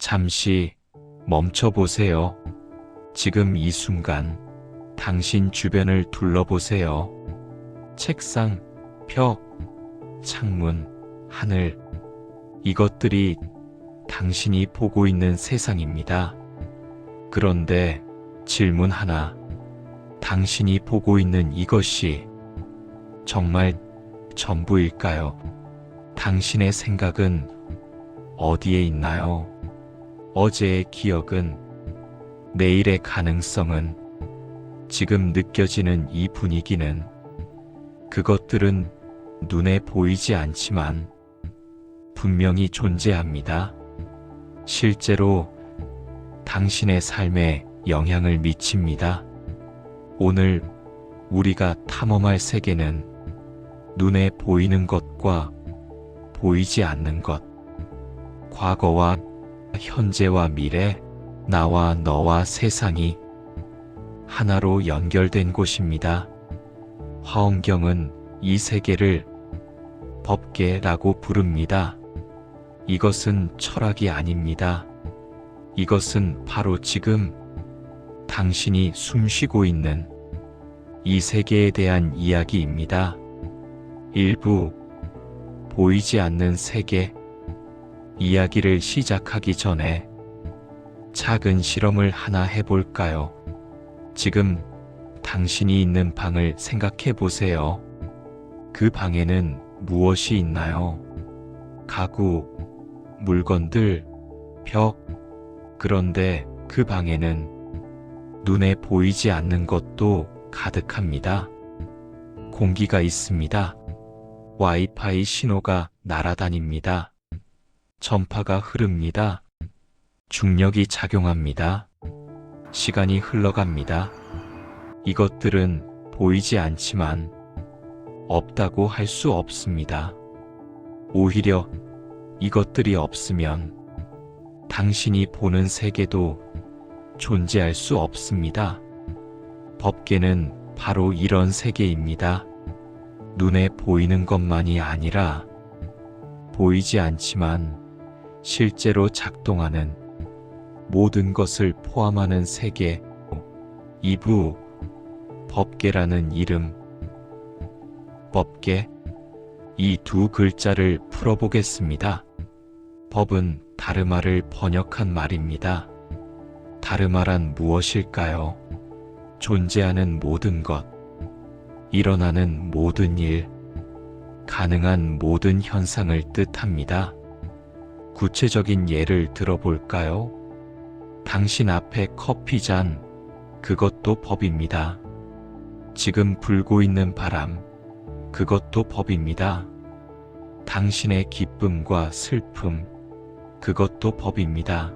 잠시 멈춰보세요. 지금 이 순간 당신 주변을 둘러보세요. 책상, 벽, 창문, 하늘. 이것들이 당신이 보고 있는 세상입니다. 그런데 질문 하나. 당신이 보고 있는 이것이 정말 전부일까요? 당신의 생각은 어디에 있나요? 어제의 기억은, 내일의 가능성은, 지금 느껴지는 이 분위기는, 그것들은 눈에 보이지 않지만 분명히 존재합니다. 실제로 당신의 삶에 영향을 미칩니다. 오늘 우리가 탐험할 세계는 눈에 보이는 것과 보이지 않는 것, 과거와 현재와 미래, 나와 너와 세상이 하나로 연결된 곳입니다. 화엄경은 이 세계를 법계라고 부릅니다. 이것은 철학이 아닙니다. 이것은 바로 지금 당신이 숨쉬고 있는 이 세계에 대한 이야기입니다. 일부 보이지 않는 세계 이야기를 시작하기 전에 작은 실험을 하나 해볼까요? 지금 당신이 있는 방을 생각해 보세요. 그 방에는 무엇이 있나요? 가구, 물건들, 벽. 그런데 그 방에는 눈에 보이지 않는 것도 가득합니다. 공기가 있습니다. 와이파이 신호가 날아다닙니다. 전파가 흐릅니다. 중력이 작용합니다. 시간이 흘러갑니다. 이것들은 보이지 않지만 없다고 할 수 없습니다. 오히려 이것들이 없으면 당신이 보는 세계도 존재할 수 없습니다. 법계는 바로 이런 세계입니다. 눈에 보이는 것만이 아니라 보이지 않지만 실제로 작동하는 모든 것을 포함하는 세계, 이부, 법계라는 이름. 법계, 이 두 글자를 풀어보겠습니다. 법은 다르마를 번역한 말입니다. 다르마란 무엇일까요? 존재하는 모든 것, 일어나는 모든 일, 가능한 모든 현상을 뜻합니다. 구체적인 예를 들어볼까요? 당신 앞에 커피잔, 그것도 법입니다. 지금 불고 있는 바람, 그것도 법입니다. 당신의 기쁨과 슬픔, 그것도 법입니다.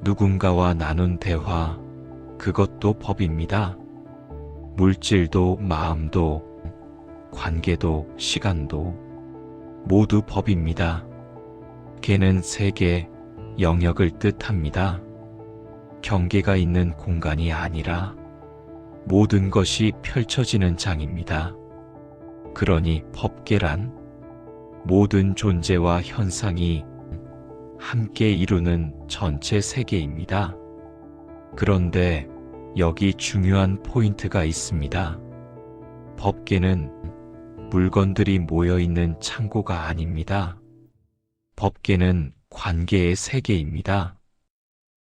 누군가와 나눈 대화, 그것도 법입니다. 물질도 마음도 관계도 시간도 모두 법입니다. 개는 세계, 영역을 뜻합니다. 경계가 있는 공간이 아니라 모든 것이 펼쳐지는 장입니다. 그러니 법계란 모든 존재와 현상이 함께 이루는 전체 세계입니다. 그런데 여기 중요한 포인트가 있습니다. 법계는 물건들이 모여있는 창고가 아닙니다. 법계는 관계의 세계입니다.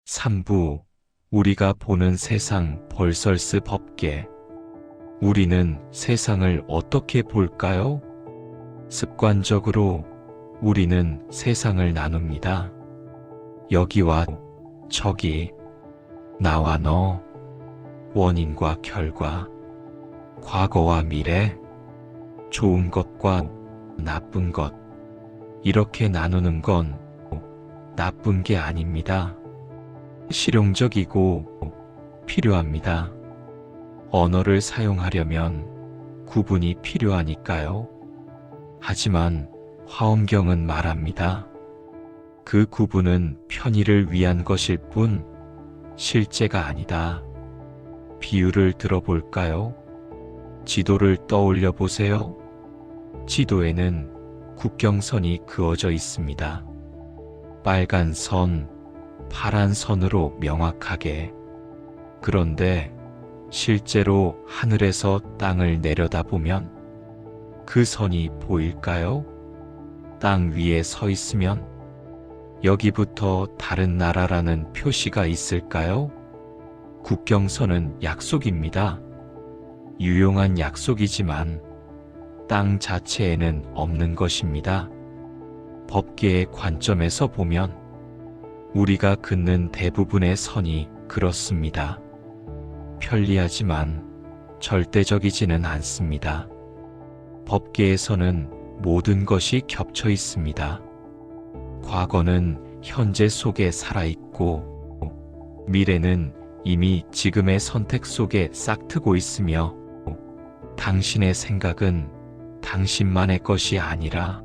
3부, 우리가 보는 세상 벌설스 법계. 우리는 세상을 어떻게 볼까요? 습관적으로 우리는 세상을 나눕니다. 여기와 저기, 나와 너, 원인과 결과, 과거와 미래, 좋은 것과 나쁜 것. 이렇게 나누는 건 나쁜 게 아닙니다. 실용적이고 필요합니다. 언어를 사용하려면 구분이 필요하니까요. 하지만 화엄경은 말합니다. 그 구분은 편의를 위한 것일 뿐 실제가 아니다. 비유를 들어볼까요? 지도를 떠올려 보세요. 지도에는 국경선이 그어져 있습니다. 빨간 선, 파란 선으로 명확하게. 그런데 실제로 하늘에서 땅을 내려다보면 그 선이 보일까요? 땅 위에 서 있으면 여기부터 다른 나라라는 표시가 있을까요? 국경선은 약속입니다. 유용한 약속이지만 땅 자체에는 없는 것입니다. 법계의 관점에서 보면 우리가 긋는 대부분의 선이 그렇습니다. 편리하지만 절대적이지는 않습니다. 법계에서는 모든 것이 겹쳐 있습니다. 과거는 현재 속에 살아있고 미래는 이미 지금의 선택 속에 싹트고 있으며 당신의 생각은 당신만의 것이 아니라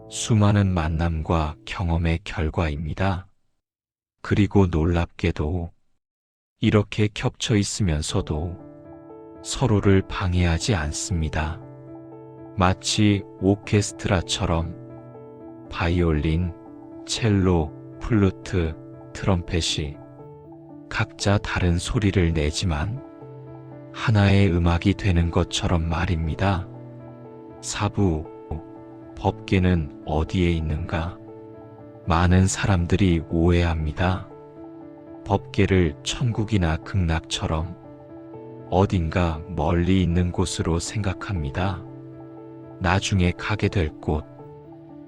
수많은 만남과 경험의 결과입니다. 그리고 놀랍게도 이렇게 겹쳐 있으면서도 서로를 방해하지 않습니다. 마치 오케스트라처럼 바이올린, 첼로, 플루트, 트럼펫이 각자 다른 소리를 내지만 하나의 음악이 되는 것처럼 말입니다. 사부, 법계는 어디에 있는가? 많은 사람들이 오해합니다. 법계를 천국이나 극락처럼 어딘가 멀리 있는 곳으로 생각합니다. 나중에 가게 될 곳,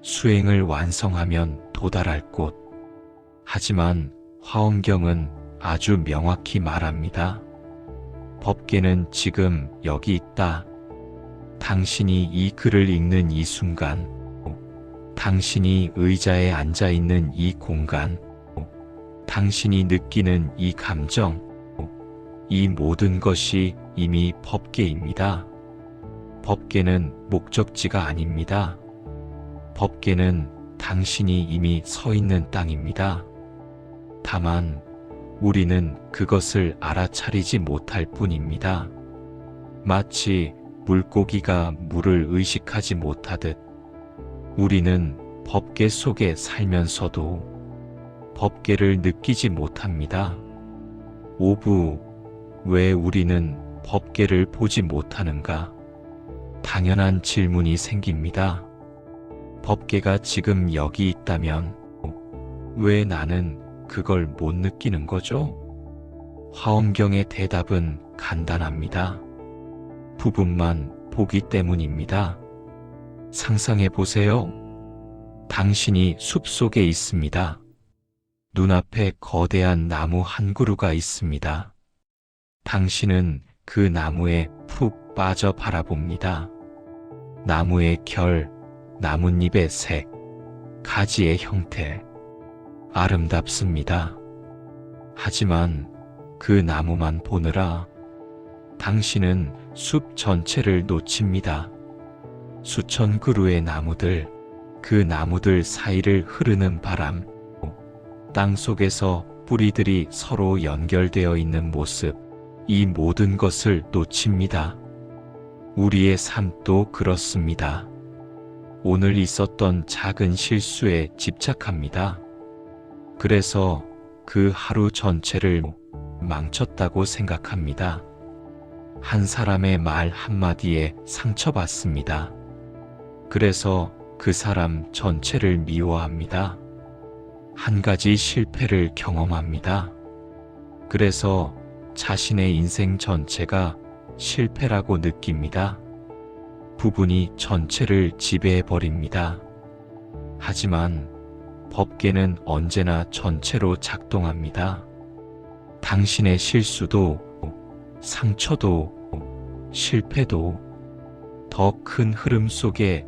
수행을 완성하면 도달할 곳. 하지만 화엄경은 아주 명확히 말합니다. 법계는 지금 여기 있다. 당신이 이 글을 읽는 이 순간, 당신이 의자에 앉아 있는 이 공간, 당신이 느끼는 이 감정, 이 모든 것이 이미 법계입니다. 법계는 목적지가 아닙니다. 법계는 당신이 이미 서 있는 땅입니다. 다만 우리는 그것을 알아차리지 못할 뿐입니다. 마치 물고기가 물을 의식하지 못하듯 우리는 법계 속에 살면서도 법계를 느끼지 못합니다. 오부, 왜 우리는 법계를 보지 못하는가? 당연한 질문이 생깁니다. 법계가 지금 여기 있다면 왜 나는 그걸 못 느끼는 거죠? 화엄경의 대답은 간단합니다. 부분만 보기 때문입니다. 상상해 보세요. 당신이 숲속에 있습니다. 눈앞에 거대한 나무 한 그루가 있습니다. 당신은 그 나무에 푹 빠져 바라봅니다. 나무의 결, 나뭇잎의 색, 가지의 형태, 아름답습니다. 하지만 그 나무만 보느라 당신은 숲 전체를 놓칩니다. 수천 그루의 나무들, 그 나무들 사이를 흐르는 바람, 땅 속에서 뿌리들이 서로 연결되어 있는 모습, 이 모든 것을 놓칩니다. 우리의 삶도 그렇습니다. 오늘 있었던 작은 실수에 집착합니다. 그래서 그 하루 전체를 망쳤다고 생각합니다. 한 사람의 말 한마디에 상처받습니다. 그래서 그 사람 전체를 미워합니다. 한 가지 실패를 경험합니다. 그래서 자신의 인생 전체가 실패라고 느낍니다. 부분이 전체를 지배해버립니다. 하지만 법계는 언제나 전체로 작동합니다. 당신의 실수도, 상처도, 실패도 더 큰 흐름 속의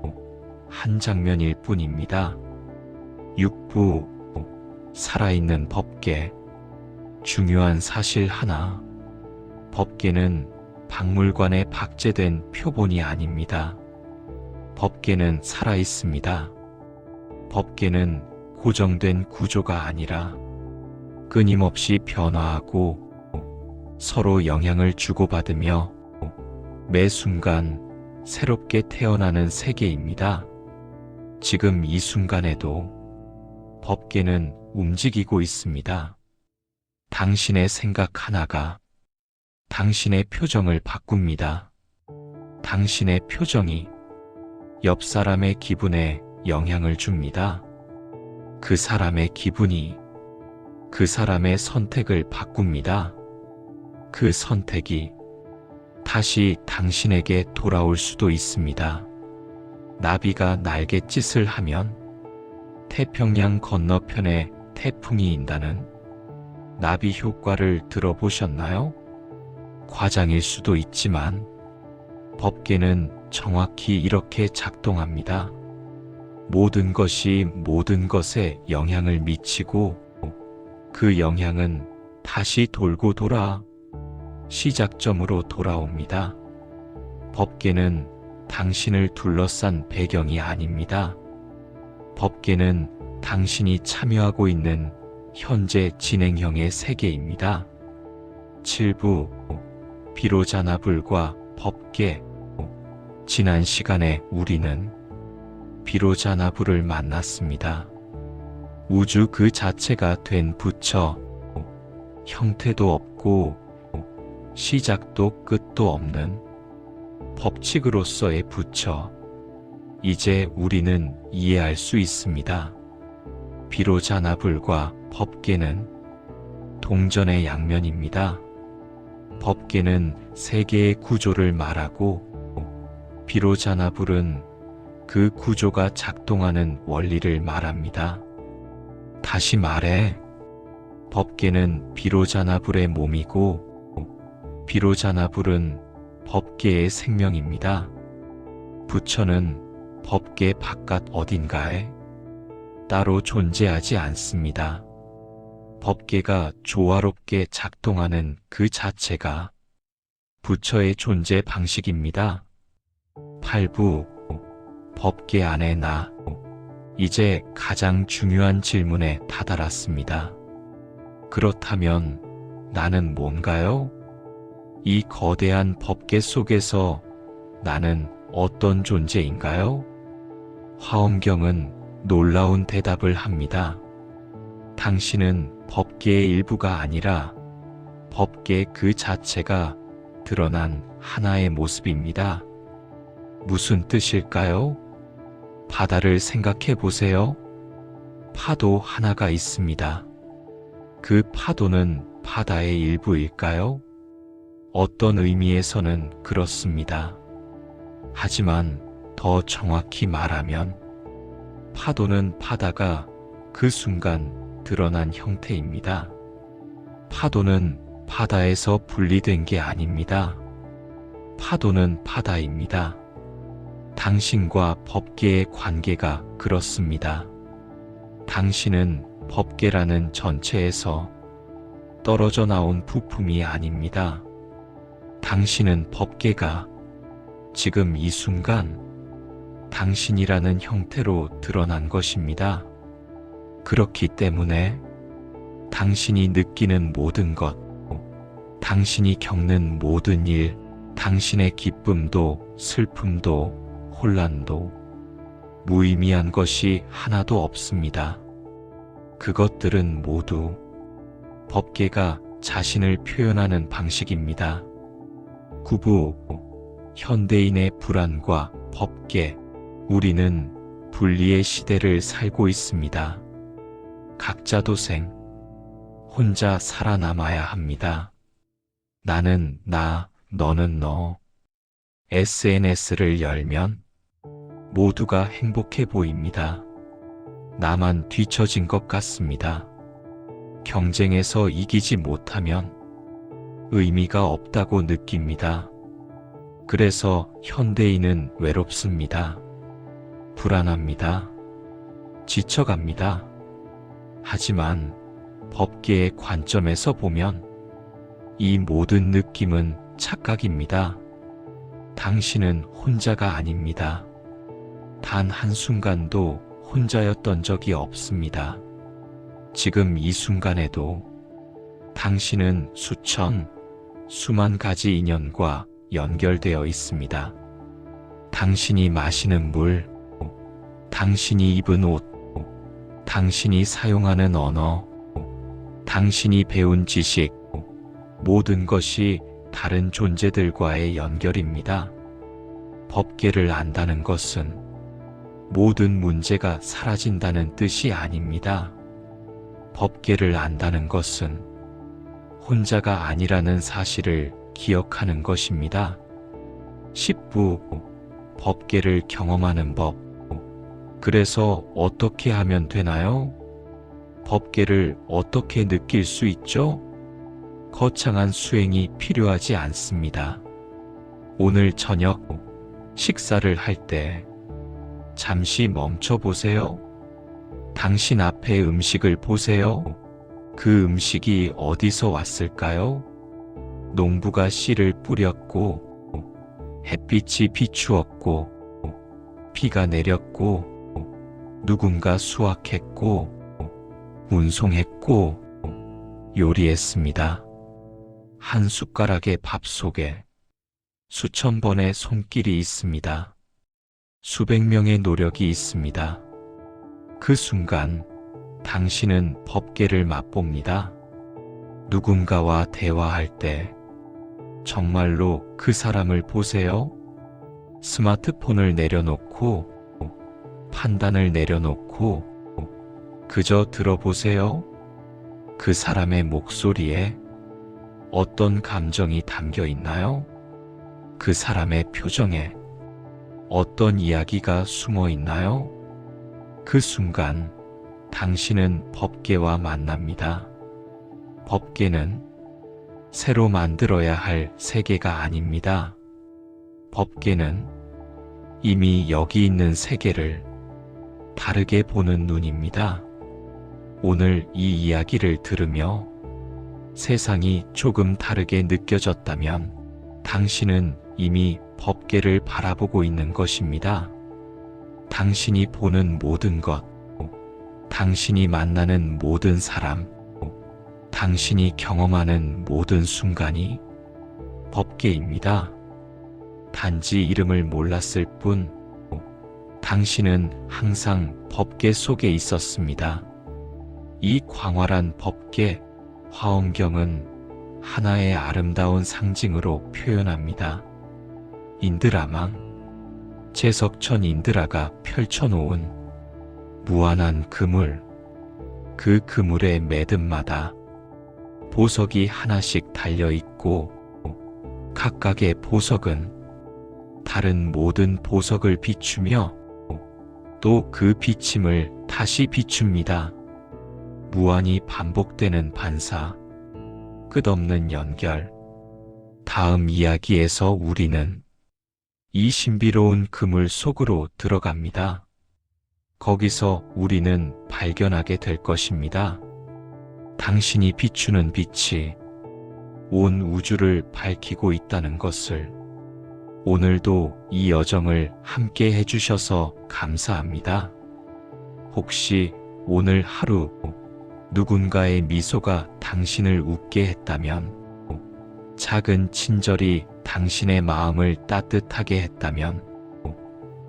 한 장면일 뿐입니다. 육부, 살아있는 법계. 중요한 사실 하나. 법계는 박물관에 박제된 표본이 아닙니다. 법계는 살아있습니다. 법계는 고정된 구조가 아니라 끊임없이 변화하고 서로 영향을 주고받으며 매 순간 새롭게 태어나는 세계입니다. 지금 이 순간에도 법계는 움직이고 있습니다. 당신의 생각 하나가 당신의 표정을 바꿉니다. 당신의 표정이 옆 사람의 기분에 영향을 줍니다. 그 사람의 기분이 그 사람의 선택을 바꿉니다. 그 선택이 다시 당신에게 돌아올 수도 있습니다. 나비가 날갯짓을 하면 태평양 건너편에 태풍이 인다는 나비 효과를 들어보셨나요? 과장일 수도 있지만 법계는 정확히 이렇게 작동합니다. 모든 것이 모든 것에 영향을 미치고 그 영향은 다시 돌고 돌아 시작점으로 돌아옵니다. 법계는 당신을 둘러싼 배경이 아닙니다. 법계는 당신이 참여하고 있는 현재 진행형의 세계입니다. 7부 비로자나불과 법계. 지난 시간에 우리는 비로자나불을 만났습니다. 우주 그 자체가 된 부처, 형태도 없고 시작도 끝도 없는 법칙으로서의 부처. 이제 우리는 이해할 수 있습니다. 비로자나불과 법계는 동전의 양면입니다. 법계는 세계의 구조를 말하고 비로자나불은 그 구조가 작동하는 원리를 말합니다. 다시 말해, 법계는 비로자나불의 몸이고 비로자나불은 법계의 생명입니다. 부처는 법계 바깥 어딘가에 따로 존재하지 않습니다. 법계가 조화롭게 작동하는 그 자체가 부처의 존재 방식입니다. 8부 법계 안에 나. 이제 가장 중요한 질문에 다다랐습니다. 그렇다면 나는 뭔가요? 이 거대한 법계 속에서 나는 어떤 존재인가요? 화엄경은 놀라운 대답을 합니다. 당신은 법계의 일부가 아니라 법계 그 자체가 드러난 하나의 모습입니다. 무슨 뜻일까요? 바다를 생각해 보세요. 파도 하나가 있습니다. 그 파도는 바다의 일부일까요? 어떤 의미에서는 그렇습니다. 하지만 더 정확히 말하면 파도는 바다가 그 순간 드러난 형태입니다. 파도는 바다에서 분리된 게 아닙니다. 파도는 바다입니다. 당신과 법계의 관계가 그렇습니다. 당신은 법계라는 전체에서 떨어져 나온 부품이 아닙니다. 당신은 법계가 지금 이 순간 당신이라는 형태로 드러난 것입니다. 그렇기 때문에 당신이 느끼는 모든 것, 당신이 겪는 모든 일, 당신의 기쁨도 슬픔도 혼란도 무의미한 것이 하나도 없습니다. 그것들은 모두 법계가 자신을 표현하는 방식입니다. 9부 현대인의 불안과 법계. 우리는 분리의 시대를 살고 있습니다. 각자 도생, 혼자 살아남아야 합니다. 나는 나, 너는 너. SNS를 열면 모두가 행복해 보입니다. 나만 뒤처진 것 같습니다. 경쟁에서 이기지 못하면 의미가 없다고 느낍니다. 그래서 현대인은 외롭습니다. 불안합니다. 지쳐갑니다. 하지만 법계의 관점에서 보면 이 모든 느낌은 착각입니다. 당신은 혼자가 아닙니다. 단 한순간도 혼자였던 적이 없습니다. 지금 이 순간에도 당신은 수천, 수만 가지 인연과 연결되어 있습니다. 당신이 마시는 물, 당신이 입은 옷, 당신이 사용하는 언어, 당신이 배운 지식, 모든 것이 다른 존재들과의 연결입니다. 법계를 안다는 것은 모든 문제가 사라진다는 뜻이 아닙니다. 법계를 안다는 것은 혼자가 아니라는 사실을 기억하는 것입니다. 10부 법계를 경험하는 법. 그래서 어떻게 하면 되나요? 법계를 어떻게 느낄 수 있죠? 거창한 수행이 필요하지 않습니다. 오늘 저녁 식사를 할 때 잠시 멈춰 보세요. 당신 앞에 음식을 보세요. 그 음식이 어디서 왔을까요? 농부가 씨를 뿌렸고, 햇빛이 비추었고, 비가 내렸고, 누군가 수확했고, 운송했고, 요리했습니다. 한 숟가락의 밥 속에 수천 번의 손길이 있습니다. 수백 명의 노력이 있습니다. 그 순간 당신은 법계를 맛봅니다. 누군가와 대화할 때 정말로 그 사람을 보세요. 스마트폰을 내려놓고 판단을 내려놓고 그저 들어보세요. 그 사람의 목소리에 어떤 감정이 담겨 있나요? 그 사람의 표정에 어떤 이야기가 숨어 있나요? 그 순간 당신은 법계와 만납니다. 법계는 새로 만들어야 할 세계가 아닙니다. 법계는 이미 여기 있는 세계를 다르게 보는 눈입니다. 오늘 이 이야기를 들으며 세상이 조금 다르게 느껴졌다면 당신은 이미 법계를 바라보고 있는 것입니다. 당신이 보는 모든 것, 당신이 만나는 모든 사람, 당신이 경험하는 모든 순간이 법계입니다. 단지 이름을 몰랐을 뿐, 당신은 항상 법계 속에 있었습니다. 이 광활한 법계, 화엄경은 하나의 아름다운 상징으로 표현합니다. 인드라망, 제석천 인드라가 펼쳐놓은 무한한 그물, 그 그물의 매듭마다 보석이 하나씩 달려있고 각각의 보석은 다른 모든 보석을 비추며 또 그 비침을 다시 비춥니다. 무한히 반복되는 반사, 끝없는 연결. 다음 이야기에서 우리는 이 신비로운 그물 속으로 들어갑니다. 거기서 우리는 발견하게 될 것입니다. 당신이 비추는 빛이 온 우주를 밝히고 있다는 것을. 오늘도 이 여정을 함께 해주셔서 감사합니다. 혹시 오늘 하루 누군가의 미소가 당신을 웃게 했다면, 작은 친절이 당신의 마음을 따뜻하게 했다면,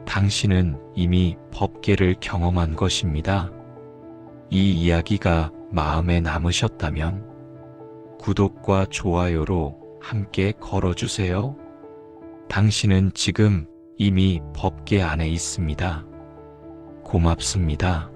당신은 이미 법계를 경험한 것입니다. 이 이야기가 마음에 남으셨다면 구독과 좋아요로 함께 걸어주세요. 당신은 지금 이미 법계 안에 있습니다. 고맙습니다.